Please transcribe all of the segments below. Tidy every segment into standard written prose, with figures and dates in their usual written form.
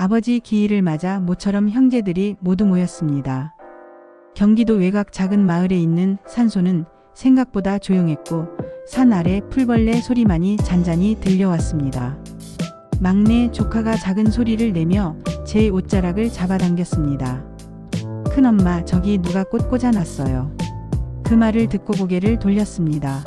아버지 기일을 맞아 모처럼 형제들이 모두 모였습니다. 경기도 외곽 작은 마을에 있는 산소는 생각보다 조용했고 산 아래 풀벌레 소리만이 잔잔히 들려왔습니다. 막내 조카가 작은 소리를 내며 제 옷자락을 잡아당겼습니다. 큰엄마, 저기 누가 꽃 꽂아놨어요. 그 말을 듣고 고개를 돌렸습니다.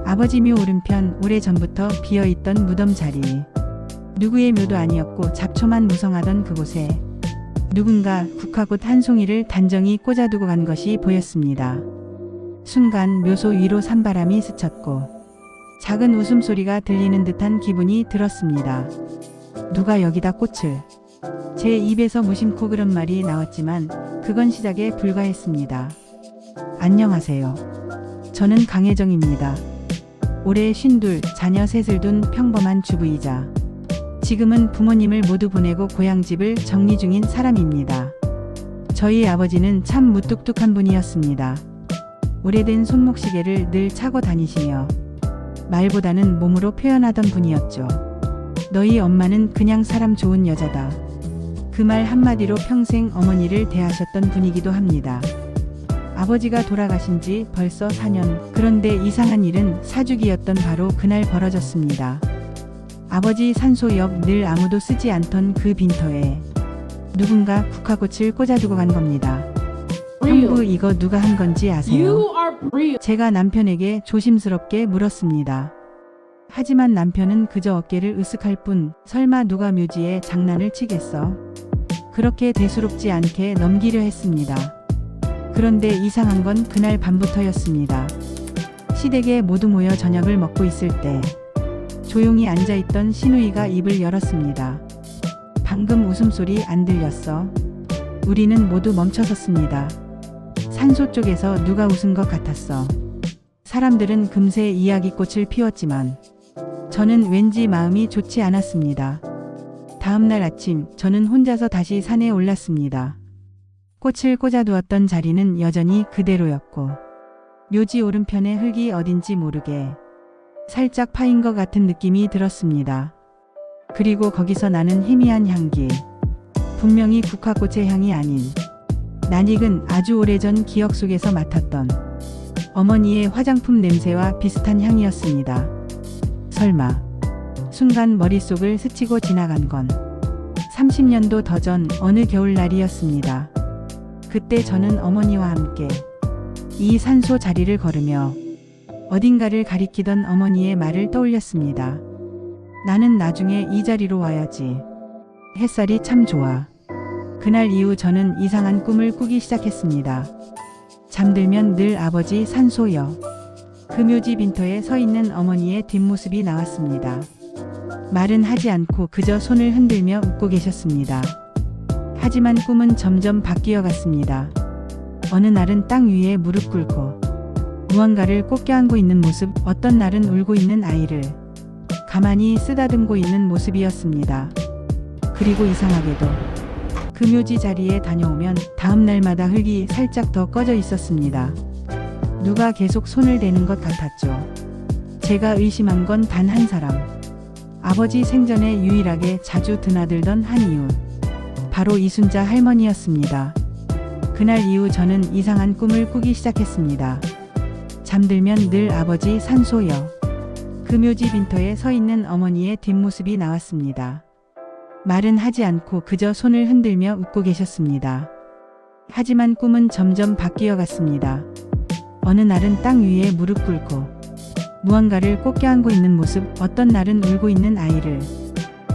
아버지 묘 오른편 오래전부터 비어있던 무덤 자리. 누구의 묘도 아니었고 잡초만 무성하던 그곳에 누군가 국화꽃 한 송이를 단정히 꽂아두고 간 것이 보였습니다. 순간 묘소 위로 산바람이 스쳤고 작은 웃음소리가 들리는 듯한 기분이 들었습니다. 누가 여기다 꽃을. 제 입에서 무심코 그런 말이 나왔지만 그건 시작에 불과했습니다. 안녕하세요. 저는 강혜정입니다. 올해 52, 자녀 셋을 둔 평범한 주부이자 지금은 부모님을 모두 보내고 고향집을 정리 중인 사람입니다. 저희 아버지는 참 무뚝뚝한 분이었습니다. 오래된 손목시계를 늘 차고 다니시며 말보다는 몸으로 표현하던 분이었죠. 너희 엄마는 그냥 사람 좋은 여자다. 그 말 한마디로 평생 어머니를 대하셨던 분이기도 합니다. 아버지가 돌아가신 지 벌써 4년. 그런데 이상한 일은 사주기였던 바로 그날 벌어졌습니다. 아버지 산소 옆 늘 아무도 쓰지 않던 그 빈터에 누군가 국화꽃을 꽂아두고 간 겁니다. 형부, 이거 누가 한 건지 아세요? 제가 남편에게 조심스럽게 물었습니다. 하지만 남편은 그저 어깨를 으쓱할 뿐, 설마 누가 묘지에 장난을 치겠어? 그렇게 대수롭지 않게 넘기려 했습니다. 그런데 이상한 건 그날 밤부터였습니다. 시댁에 모두 모여 저녁을 먹고 있을 때 조용히 앉아있던 시누이가 입을 열었습니다. 방금 웃음소리 안 들렸어? 우리는 모두 멈춰섰습니다. 산소 쪽에서 누가 웃은 것 같았어. 사람들은 금세 이야기꽃을 피웠지만 저는 왠지 마음이 좋지 않았습니다. 다음날 아침 저는 혼자서 다시 산에 올랐습니다. 꽃을 꽂아두었던 자리는 여전히 그대로였고 묘지 오른편의 흙이 어딘지 모르게 살짝 파인 것 같은 느낌이 들었습니다. 그리고 거기서 나는 희미한 향기. 분명히 국화꽃의 향이 아닌 낯익은 아주 오래전 기억 속에서 맡았던 어머니의 화장품 냄새와 비슷한 향이었습니다. 설마. 순간 머릿속을 스치고 지나간 건 30년도 더 전 어느 겨울날이었습니다. 그때 저는 어머니와 함께 이 산소 자리를 걸으며 어딘가를 가리키던 어머니의 말을 떠올렸습니다. 나는 나중에 이 자리로 와야지. 햇살이 참 좋아. 그날 이후 저는 이상한 꿈을 꾸기 시작했습니다. 잠들면 늘 아버지 산소여. 그 묘지 빈터에 서 있는 어머니의 뒷모습이 나왔습니다. 말은 하지 않고 그저 손을 흔들며 웃고 계셨습니다. 하지만 꿈은 점점 바뀌어 갔습니다. 어느 날은 땅 위에 무릎 꿇고 무언가를 꼭 껴안고 있는 모습, 어떤 날은 울고 있는 아이를 가만히 쓰다듬고 있는 모습이었습니다. 그리고 이상하게도 그 묘지 자리에 다녀오면 다음 날마다 흙이 살짝 더 꺼져 있었습니다. 누가 계속 손을 대는 것 같았죠. 제가 의심한 건 단 한 사람. 아버지 생전에 유일하게 자주 드나들던 한 이유. 바로 이순자 할머니였습니다. 그날 이후 저는 이상한 꿈을 꾸기 시작했습니다. 잠들면 늘 아버지 산소여. 그 묘지 빈터에 서 있는 어머니의 뒷모습이 나왔습니다. 말은 하지 않고 그저 손을 흔들며 웃고 계셨습니다. 하지만 꿈은 점점 바뀌어 갔습니다. 어느 날은 땅 위에 무릎 꿇고 무언가를 꼭 껴안고 있는 모습, 어떤 날은 울고 있는 아이를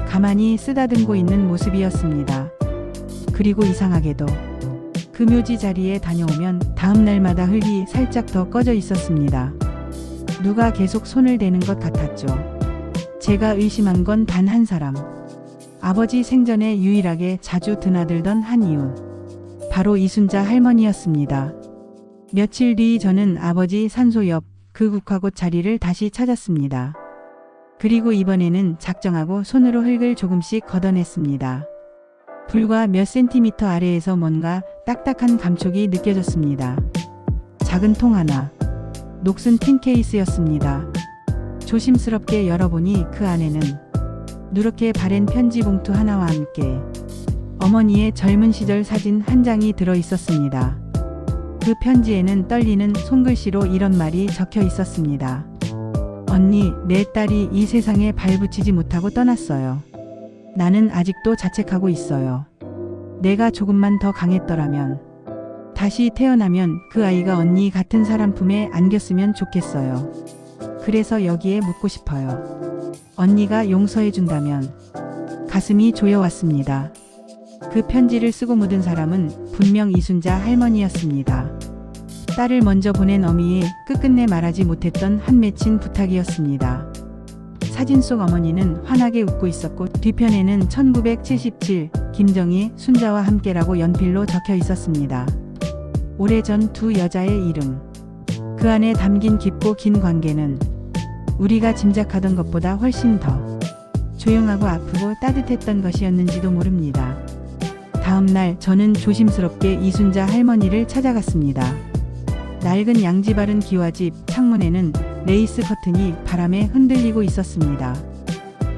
가만히 쓰다듬고 있는 모습이었습니다. 그리고 이상하게도 그 묘지 자리에 다녀오면 다음 날마다 흙이 살짝 더 꺼져 있었습니다. 누가 계속 손을 대는 것 같았죠. 제가 의심한 건 단 한 사람. 아버지 생전에 유일하게 자주 드나들던 한 이유. 바로 이순자 할머니였습니다. 며칠 뒤 저는 아버지 산소 옆 그 국화꽃 자리를 다시 찾았습니다. 그리고 이번에는 작정하고 손으로 흙을 조금씩 걷어냈습니다. 불과 몇 센티미터 아래에서 뭔가 딱딱한 감촉이 느껴졌습니다. 작은 통 하나. 녹슨 틴 케이스였습니다. 조심스럽게 열어보니 그 안에는 누렇게 바랜 편지 봉투 하나와 함께 어머니의 젊은 시절 사진 한 장이 들어 있었습니다. 그 편지에는 떨리는 손글씨로 이런 말이 적혀 있었습니다. 언니, 내 딸이 이 세상에 발붙이지 못하고 떠났어요. 나는 아직도 자책하고 있어요. 내가 조금만 더 강했더라면, 다시 태어나면 그 아이가 언니 같은 사람 품에 안겼으면 좋겠어요. 그래서 여기에 묻고 싶어요. 언니가 용서해준다면. 가슴이 조여왔습니다. 그 편지를 쓰고 묻은 사람은 분명 이순자 할머니였습니다. 딸을 먼저 보낸 어미의 끝끝내 말하지 못했던 한 맺힌 부탁이었습니다. 사진 속 어머니는 환하게 웃고 있었고 뒤편에는 1977 김정희 순자와 함께라고 연필로 적혀 있었습니다. 오래전 두 여자의 이름. 그 안에 담긴 깊고 긴 관계는 우리가 짐작하던 것보다 훨씬 더 조용하고 아프고 따뜻했던 것이었는지도 모릅니다. 다음 날 저는 조심스럽게 이순자 할머니를 찾아갔습니다. 낡은 양지 바른 기와집 창문에는 레이스 커튼이 바람에 흔들리고 있었습니다.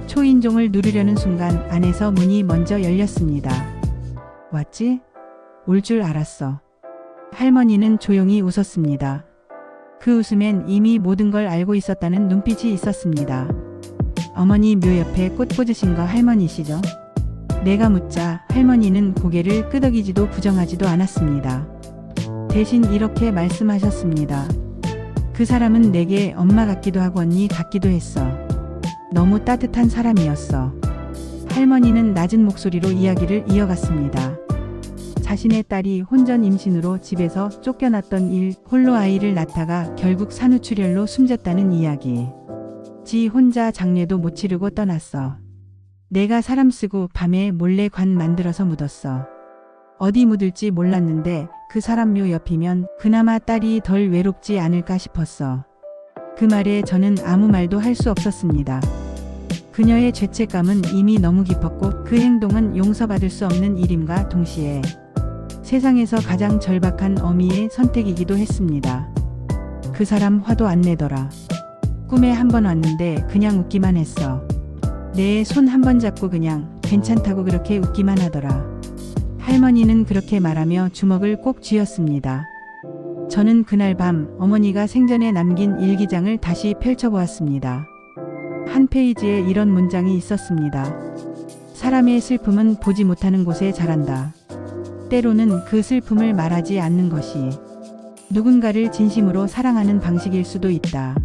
초인종을 누르려는 순간 안에서 문이 먼저 열렸습니다. 왔지? 올 줄 알았어. 할머니는 조용히 웃었습니다. 그 웃음엔 이미 모든 걸 알고 있었다는 눈빛이 있었습니다. 어머니 묘 옆에 꽃 꽂으신 거 할머니시죠? 내가 묻자 할머니는 고개를 끄덕이지도 부정하지도 않았습니다. 대신 이렇게 말씀하셨습니다. 그 사람은 내게 엄마 같기도 하고 언니 같기도 했어. 너무 따뜻한 사람이었어. 할머니는 낮은 목소리로 이야기를 이어갔습니다. 자신의 딸이 혼전 임신으로 집에서 쫓겨났던 일, 홀로 아이를 낳다가 결국 산후출혈로 숨졌다는 이야기. 지 혼자 장례도 못 치르고 떠났어. 내가 사람 쓰고 밤에 몰래 관 만들어서 묻었어. 어디 묻을지 몰랐는데 그 사람 묘 옆이면 그나마 딸이 덜 외롭지 않을까 싶었어. 그 말에 저는 아무 말도 할 수 없었습니다. 그녀의 죄책감은 이미 너무 깊었고 그 행동은 용서받을 수 없는 일임과 동시에 세상에서 가장 절박한 어미의 선택이기도 했습니다. 그 사람 화도 안 내더라. 꿈에 한 번 왔는데 그냥 웃기만 했어. 내 손 한 번 잡고 그냥 괜찮다고 그렇게 웃기만 하더라. 할머니는 그렇게 말하며 주먹을 꼭 쥐었습니다. 저는 그날 밤 어머니가 생전에 남긴 일기장을 다시 펼쳐보았습니다. 한 페이지에 이런 문장이 있었습니다. 사람의 슬픔은 보지 못하는 곳에 자란다. 때로는 그 슬픔을 말하지 않는 것이 누군가를 진심으로 사랑하는 방식일 수도 있다.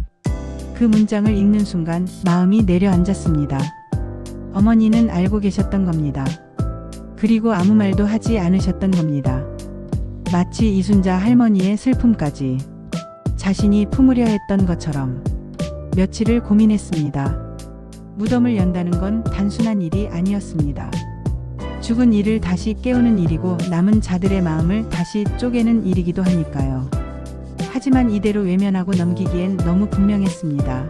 그 문장을 읽는 순간 마음이 내려앉았습니다. 어머니는 알고 계셨던 겁니다. 그리고 아무 말도 하지 않으셨던 겁니다. 마치 이순자 할머니의 슬픔까지 자신이 품으려 했던 것처럼 며칠을 고민했습니다. 무덤을 연다는 건 단순한 일이 아니었습니다. 죽은 이를 다시 깨우는 일이고 남은 자들의 마음을 다시 쪼개는 일이기도 하니까요. 하지만 이대로 외면하고 넘기기엔 너무 분명했습니다.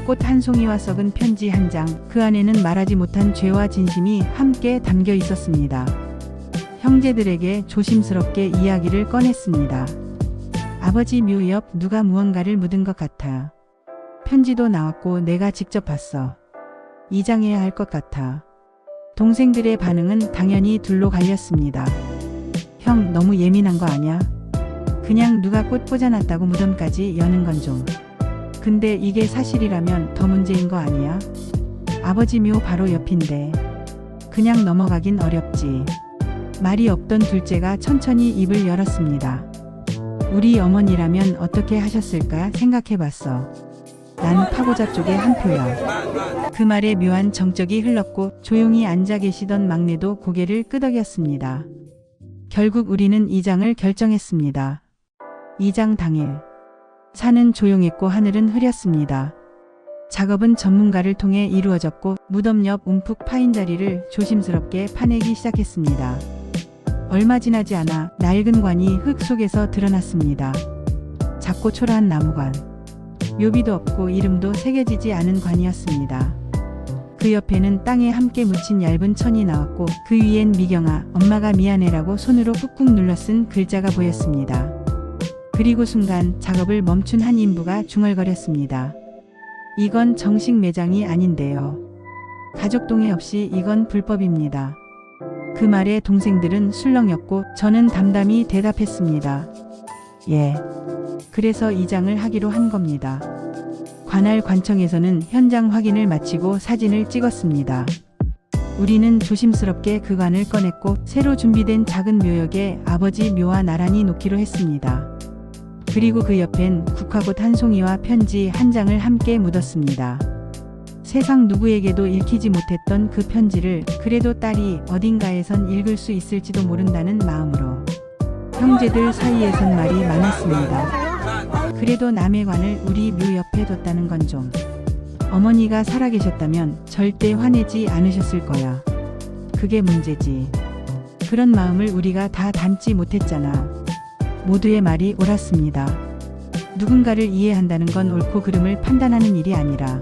꽃 한 송이와 썩은 편지 한 장, 그 안에는 말하지 못한 죄와 진심이 함께 담겨 있었습니다. 형제들에게 조심스럽게 이야기를 꺼냈습니다. 아버지 묘 옆 누가 무언가를 묻은 것 같아. 편지도 나왔고 내가 직접 봤어. 이장해야 할 것 같아. 동생들의 반응은 당연히 둘로 갈렸습니다. 형, 너무 예민한 거 아냐? 그냥 누가 꽃 꽂아놨다고 무덤까지 여는 건 좀. 근데 이게 사실이라면 더 문제인 거 아니야? 아버지 묘 바로 옆인데. 그냥 넘어가긴 어렵지. 말이 없던 둘째가 천천히 입을 열었습니다. 우리 어머니라면 어떻게 하셨을까 생각해봤어. 난 파고자 쪽에 한 표야. 그 말에 묘한 정적이 흘렀고 조용히 앉아 계시던 막내도 고개를 끄덕였습니다. 결국 우리는 이장을 결정했습니다. 이장 당일. 산은 조용했고 하늘은 흐렸습니다. 작업은 전문가를 통해 이루어졌고 무덤 옆 움푹 파인 자리를 조심스럽게 파내기 시작했습니다. 얼마 지나지 않아 낡은 관이 흙 속에서 드러났습니다. 작고 초라한 나무관. 묘비도 없고 이름도 새겨지지 않은 관이었습니다. 그 옆에는 땅에 함께 묻힌 얇은 천이 나왔고 그 위엔 미경아, 엄마가 미안해라고 손으로 꾹꾹 눌러 쓴 글자가 보였습니다. 그리고 순간 작업을 멈춘 한 인부가 중얼거렸습니다. 이건 정식 매장이 아닌데요. 가족 동의 없이 이건 불법입니다. 그 말에 동생들은 술렁였고 저는 담담히 대답했습니다. 예. 그래서 이장을 하기로 한 겁니다. 관할 관청에서는 현장 확인을 마치고 사진을 찍었습니다. 우리는 조심스럽게 그 관을 꺼냈고 새로 준비된 작은 묘역에 아버지 묘와 나란히 놓기로 했습니다. 그리고 그 옆엔 국화꽃 한 송이와 편지 한 장을 함께 묻었습니다. 세상 누구에게도 읽히지 못했던 그 편지를 그래도 딸이 어딘가에선 읽을 수 있을지도 모른다는 마음으로 형제들 사이에선 말이 많았습니다. 그래도 남의 관을 우리 묘 옆에 뒀다는 건 좀. 어머니가 살아계셨다면 절대 화내지 않으셨을 거야. 그게 문제지. 그런 마음을 우리가 다 담지 못했잖아. 모두의 말이 옳았습니다. 누군가를 이해한다는 건 옳고 그름을 판단하는 일이 아니라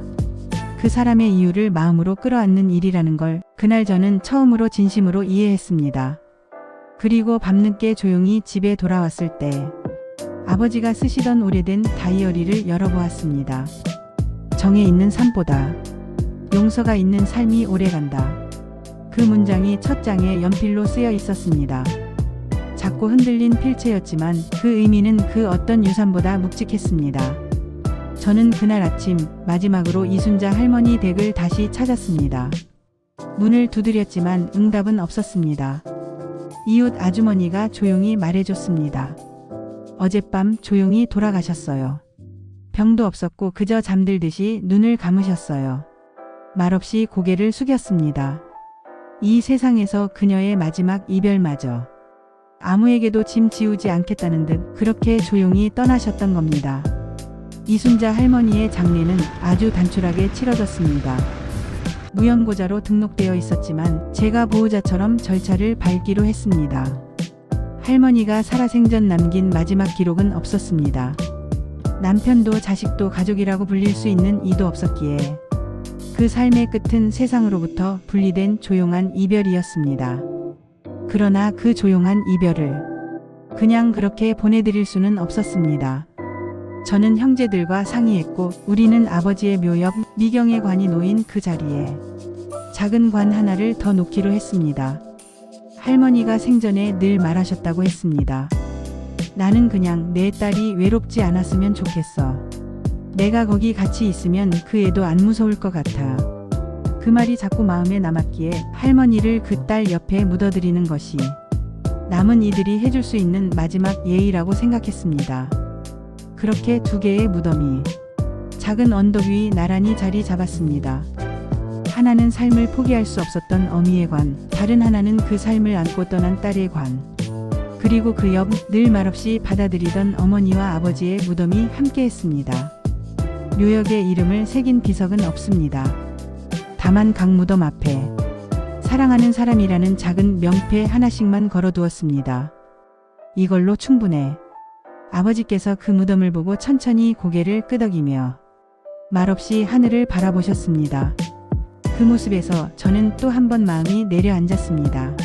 그 사람의 이유를 마음으로 끌어안는 일이라는 걸 그날 저는 처음으로 진심으로 이해했습니다. 그리고 밤늦게 조용히 집에 돌아왔을 때 아버지가 쓰시던 오래된 다이어리를 열어보았습니다. 정에 있는 삶보다 용서가 있는 삶이 오래간다. 그 문장이 첫 장에 연필로 쓰여 있었습니다. 작고 흔들린 필체였지만 그 의미는 그 어떤 유산보다 묵직했습니다. 저는 그날 아침 마지막으로 이순자 할머니 댁을 다시 찾았습니다. 문을 두드렸지만 응답은 없었습니다. 이웃 아주머니가 조용히 말해줬습니다. 어젯밤 조용히 돌아가셨어요. 병도 없었고 그저 잠들듯이 눈을 감으셨어요. 말없이 고개를 숙였습니다. 이 세상에서 그녀의 마지막 이별마저 아무에게도 짐 지우지 않겠다는 듯 그렇게 조용히 떠나셨던 겁니다. 이순자 할머니의 장례는 아주 단촐하게 치러졌습니다. 무연고자로 등록되어 있었지만 제가 보호자처럼 절차를 밟기로 했습니다. 할머니가 살아생전 남긴 마지막 기록은 없었습니다. 남편도 자식도 가족이라고 불릴 수 있는 이도 없었기에 그 삶의 끝은 세상으로부터 분리된 조용한 이별이었습니다. 그러나 그 조용한 이별을 그냥 그렇게 보내드릴 수는 없었습니다. 저는 형제들과 상의했고 우리는 아버지의 묘 옆 미경의 관이 놓인 그 자리에 작은 관 하나를 더 놓기로 했습니다. 할머니가 생전에 늘 말하셨다고 했습니다. 나는 그냥 내 딸이 외롭지 않았으면 좋겠어. 내가 거기 같이 있으면 그 애도 안 무서울 것 같아. 그 말이 자꾸 마음에 남았기에 할머니를 그 딸 옆에 묻어드리는 것이 남은 이들이 해줄 수 있는 마지막 예의라고 생각했습니다. 그렇게 두 개의 무덤이 작은 언덕 위 나란히 자리 잡았습니다. 하나는 삶을 포기할 수 없었던 어미의 관, 다른 하나는 그 삶을 안고 떠난 딸의 관. 그리고 그 옆 늘 말없이 받아들이던 어머니와 아버지의 무덤이 함께했습니다. 묘역에 이름을 새긴 비석은 없습니다. 다만 각 무덤 앞에 사랑하는 사람이라는 작은 명패 하나씩만 걸어두었습니다. 이걸로 충분해. 아버지께서 그 무덤을 보고 천천히 고개를 끄덕이며 말없이 하늘을 바라보셨습니다. 그 모습에서 저는 또 한 번 마음이 내려앉았습니다.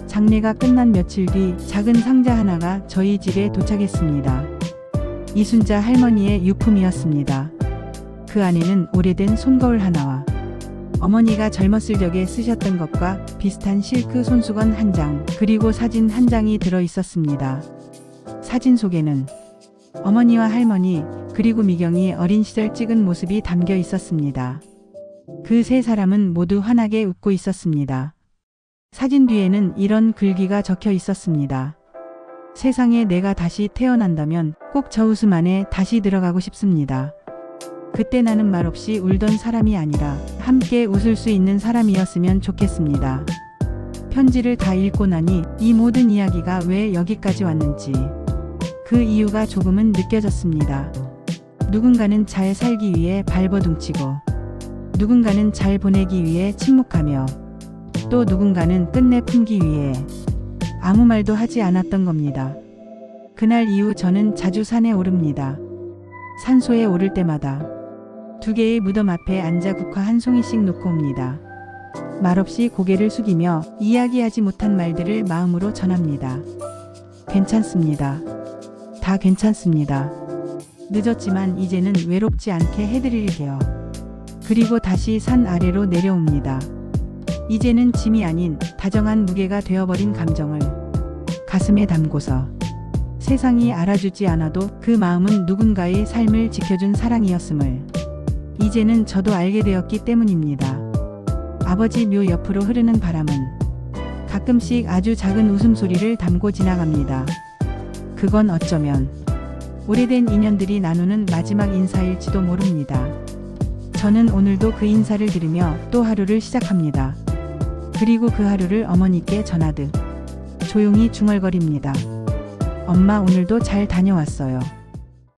장례가 끝난 며칠 뒤 작은 상자 하나가 저희 집에 도착했습니다. 이순자 할머니의 유품이었습니다. 그 안에는 오래된 손거울 하나와 어머니가 젊었을 적에 쓰셨던 것과 비슷한 실크 손수건 한 장, 그리고 사진 한 장이 들어 있었습니다. 사진 속에는 어머니와 할머니, 그리고 미경이 어린 시절 찍은 모습이 담겨 있었습니다. 그 세 사람은 모두 환하게 웃고 있었습니다. 사진 뒤에는 이런 글귀가 적혀 있었습니다. 세상에 내가 다시 태어난다면 꼭 저 웃음 안에 다시 들어가고 싶습니다. 그때 나는 말없이 울던 사람이 아니라 함께 웃을 수 있는 사람이었으면 좋겠습니다. 편지를 다 읽고 나니 이 모든 이야기가 왜 여기까지 왔는지 그 이유가 조금은 느껴졌습니다. 누군가는 잘 살기 위해 발버둥치고 누군가는 잘 보내기 위해 침묵하며 또 누군가는 끝내 품기 위해 아무 말도 하지 않았던 겁니다. 그날 이후 저는 자주 산에 오릅니다. 산소에 오를 때마다 두 개의 무덤 앞에 앉아 국화 한 송이씩 놓고 옵니다. 말없이 고개를 숙이며 이야기하지 못한 말들을 마음으로 전합니다. 괜찮습니다. 다 괜찮습니다. 늦었지만 이제는 외롭지 않게 해드릴게요. 그리고 다시 산 아래로 내려옵니다. 이제는 짐이 아닌 다정한 무게가 되어버린 감정을 가슴에 담고서 세상이 알아주지 않아도 그 마음은 누군가의 삶을 지켜준 사랑이었음을 이제는 저도 알게 되었기 때문입니다. 아버지 묘 옆으로 흐르는 바람은 가끔씩 아주 작은 웃음소리를 담고 지나갑니다. 그건 어쩌면 오래된 인연들이 나누는 마지막 인사일지도 모릅니다. 저는 오늘도 그 인사를 들으며 또 하루를 시작합니다. 그리고 그 하루를 어머니께 전하듯 조용히 중얼거립니다. 엄마 오늘도 잘 다녀왔어요.